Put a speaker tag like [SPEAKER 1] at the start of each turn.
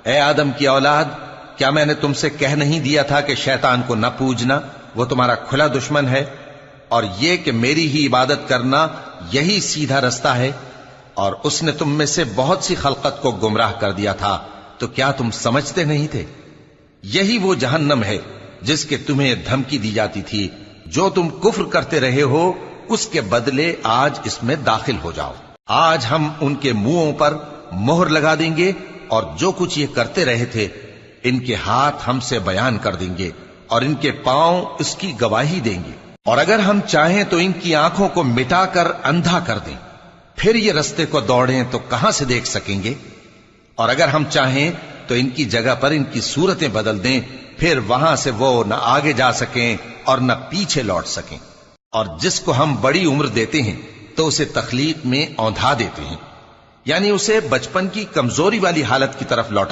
[SPEAKER 1] اے آدم کی اولاد، کیا میں نے تم سے کہہ نہیں دیا تھا کہ شیطان کو نہ پوجنا، وہ تمہارا کھلا دشمن ہے، اور یہ کہ میری ہی عبادت کرنا یہی سیدھا رستہ ہے؟ اور اس نے تم میں سے بہت سی خلقت کو گمراہ کر دیا تھا، تو کیا تم سمجھتے نہیں تھے؟ یہی وہ جہنم ہے جس کے تمہیں دھمکی دی جاتی تھی، جو تم کفر کرتے رہے ہو اس کے بدلے آج اس میں داخل ہو جاؤ۔ آج ہم ان کے منہوں پر مہر لگا دیں گے، اور جو کچھ یہ کرتے رہے تھے ان کے ہاتھ ہم سے بیان کر دیں گے، اور ان کے پاؤں اس کی گواہی دیں گے۔ اور اگر ہم چاہیں تو ان کی آنکھوں کو مٹا کر اندھا کر دیں، پھر یہ رستے کو دوڑیں تو کہاں سے دیکھ سکیں گے؟ اور اگر ہم چاہیں تو ان کی جگہ پر ان کی صورتیں بدل دیں، پھر وہاں سے وہ نہ آگے جا سکیں اور نہ پیچھے لوٹ سکیں۔ اور جس کو ہم بڑی عمر دیتے ہیں تو اسے تخلیق میں اوندھا دیتے ہیں، یعنی اسے بچپن کی کمزوری والی حالت کی طرف لوٹا